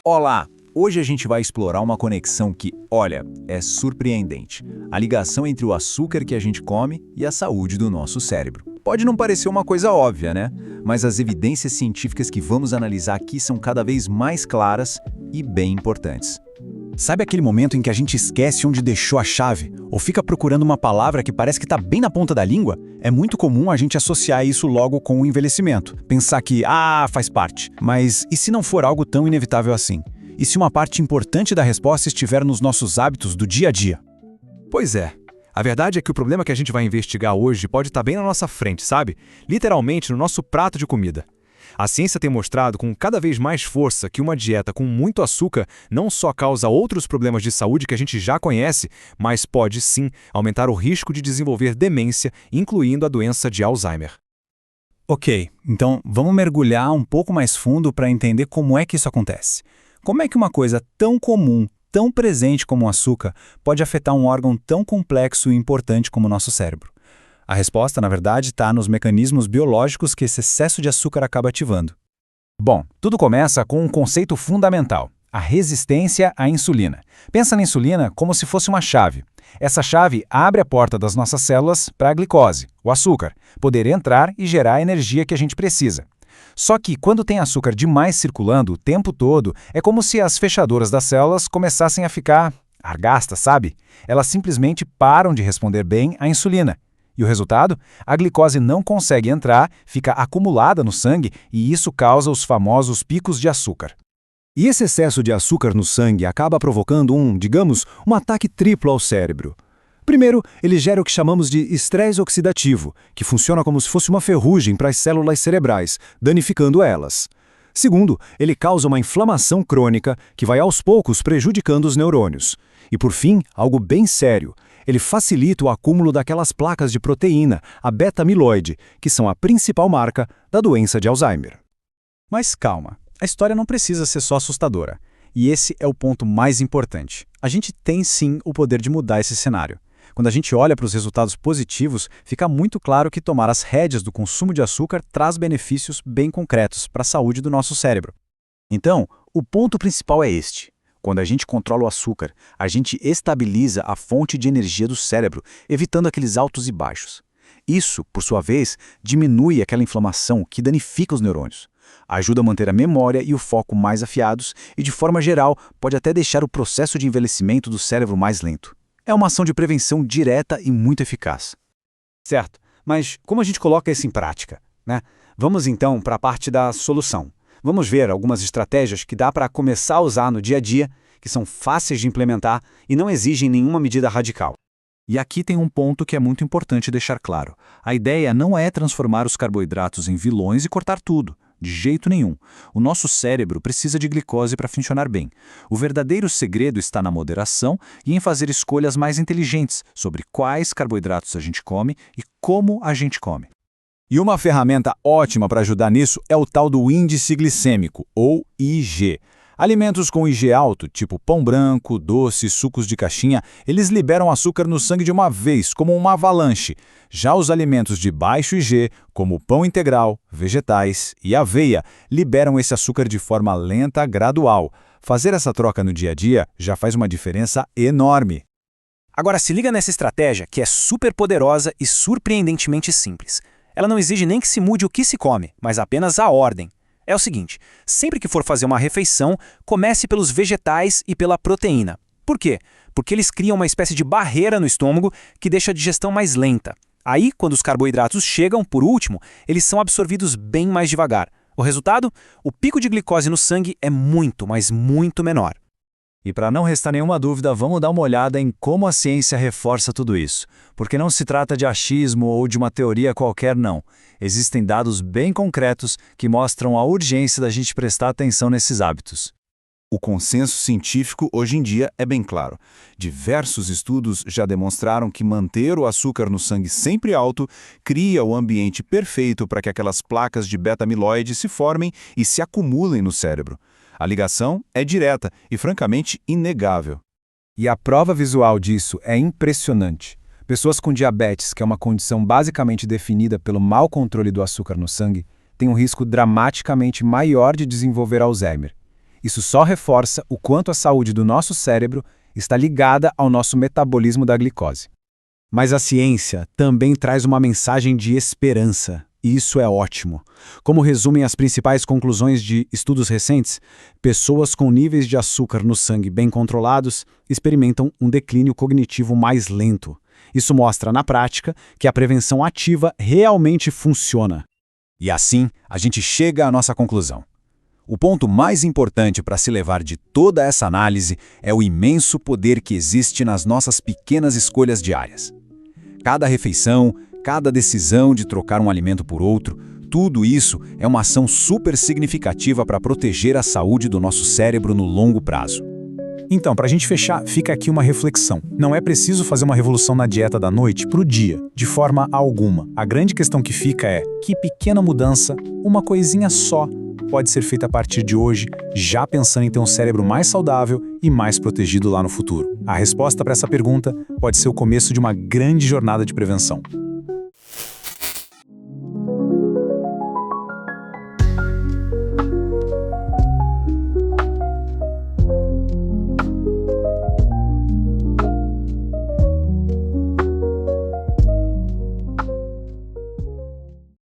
Olá! Hoje a gente vai explorar uma conexão que, olha, é surpreendente. A ligação entre o açúcar que a gente come e a saúde do nosso cérebro. Pode não parecer uma coisa óbvia, né? Mas as evidências científicas que vamos analisar aqui são cada vez mais claras e bem importantes. Sabe aquele momento em que a gente esquece onde deixou a chave? Ou fica procurando uma palavra que parece que está bem na ponta da língua? É muito comum a gente associar isso logo com o envelhecimento. Pensar que, faz parte. Mas e se não for algo tão inevitável assim? E se uma parte importante da resposta estiver nos nossos hábitos do dia a dia? Pois é. A verdade é que o problema que a gente vai investigar hoje pode estar bem na nossa frente, sabe? Literalmente no nosso prato de comida. A ciência tem mostrado com cada vez mais força que uma dieta com muito açúcar não só causa outros problemas de saúde que a gente já conhece, mas pode sim aumentar o risco de desenvolver demência, incluindo a doença de Alzheimer. Ok, então vamos mergulhar um pouco mais fundo para entender como é que isso acontece. Como é que uma coisa tão comum, tão presente como o açúcar, pode afetar um órgão tão complexo e importante como o nosso cérebro? A resposta, na verdade, está nos mecanismos biológicos que esse excesso de açúcar acaba ativando. Bom, tudo começa com um conceito fundamental: a resistência à insulina. Pensa na insulina como se fosse uma chave. Essa chave abre a porta das nossas células para a glicose, o açúcar, poder entrar e gerar a energia que a gente precisa. Só que quando tem açúcar demais circulando o tempo todo, é como se as fechaduras das células começassem a ficar argastas, sabe? Elas simplesmente param de responder bem à insulina. E o resultado? A glicose não consegue entrar, fica acumulada no sangue e isso causa os famosos picos de açúcar. E esse excesso de açúcar no sangue acaba provocando um ataque triplo ao cérebro. Primeiro, ele gera o que chamamos de estresse oxidativo, que funciona como se fosse uma ferrugem para as células cerebrais, danificando elas. Segundo, ele causa uma inflamação crônica que vai aos poucos prejudicando os neurônios. E por fim, algo bem sério, ele facilita o acúmulo daquelas placas de proteína, a beta-amiloide, que são a principal marca da doença de Alzheimer. Mas calma, a história não precisa ser só assustadora. E esse é o ponto mais importante. A gente tem sim o poder de mudar esse cenário. Quando a gente olha para os resultados positivos, fica muito claro que tomar as rédeas do consumo de açúcar traz benefícios bem concretos para a saúde do nosso cérebro. Então, o ponto principal é este. Quando a gente controla o açúcar, a gente estabiliza a fonte de energia do cérebro, evitando aqueles altos e baixos. Isso, por sua vez, diminui aquela inflamação que danifica os neurônios. Ajuda a manter a memória e o foco mais afiados e, de forma geral, pode até deixar o processo de envelhecimento do cérebro mais lento. É uma ação de prevenção direta e muito eficaz. Certo, mas como a gente coloca isso em prática, né? Vamos então para a parte da solução. Vamos ver algumas estratégias que dá para começar a usar no dia a dia, que são fáceis de implementar e não exigem nenhuma medida radical. E aqui tem um ponto que é muito importante deixar claro. A ideia não é transformar os carboidratos em vilões e cortar tudo. De jeito nenhum. O nosso cérebro precisa de glicose para funcionar bem. O verdadeiro segredo está na moderação e em fazer escolhas mais inteligentes sobre quais carboidratos a gente come e como a gente come. E uma ferramenta ótima para ajudar nisso é o tal do índice glicêmico, ou IG. Alimentos com IG alto, tipo pão branco, doces, sucos de caixinha, eles liberam açúcar no sangue de uma vez, como uma avalanche. Já os alimentos de baixo IG, como pão integral, vegetais e aveia, liberam esse açúcar de forma lenta, gradual. Fazer essa troca no dia a dia já faz uma diferença enorme. Agora se liga nessa estratégia que é super poderosa e surpreendentemente simples. Ela não exige nem que se mude o que se come, mas apenas a ordem. É o seguinte, sempre que for fazer uma refeição, comece pelos vegetais e pela proteína. Por quê? Porque eles criam uma espécie de barreira no estômago que deixa a digestão mais lenta. Aí, quando os carboidratos chegam, por último, eles são absorvidos bem mais devagar. O resultado? O pico de glicose no sangue é muito, mas muito menor. E para não restar nenhuma dúvida, vamos dar uma olhada em como a ciência reforça tudo isso. Porque não se trata de achismo ou de uma teoria qualquer, não. Existem dados bem concretos que mostram a urgência da gente prestar atenção nesses hábitos. O consenso científico hoje em dia é bem claro. Diversos estudos já demonstraram que manter o açúcar no sangue sempre alto cria o ambiente perfeito para que aquelas placas de beta-amiloide se formem e se acumulem no cérebro. A ligação é direta e, francamente, inegável. E a prova visual disso é impressionante. Pessoas com diabetes, que é uma condição basicamente definida pelo mau controle do açúcar no sangue, têm um risco dramaticamente maior de desenvolver Alzheimer. Isso só reforça o quanto a saúde do nosso cérebro está ligada ao nosso metabolismo da glicose. Mas a ciência também traz uma mensagem de esperança, e isso é ótimo. Como resumem as principais conclusões de estudos recentes, pessoas com níveis de açúcar no sangue bem controlados experimentam um declínio cognitivo mais lento. Isso mostra, na prática, que a prevenção ativa realmente funciona. E assim, a gente chega à nossa conclusão. O ponto mais importante para se levar de toda essa análise é o imenso poder que existe nas nossas pequenas escolhas diárias. Cada refeição, cada decisão de trocar um alimento por outro, tudo isso é uma ação super significativa para proteger a saúde do nosso cérebro no longo prazo. Então, para a gente fechar, fica aqui uma reflexão. Não é preciso fazer uma revolução na dieta da noite para o dia, de forma alguma. A grande questão que fica é que pequena mudança, uma coisinha só, pode ser feita a partir de hoje, já pensando em ter um cérebro mais saudável e mais protegido lá no futuro. A resposta para essa pergunta pode ser o começo de uma grande jornada de prevenção.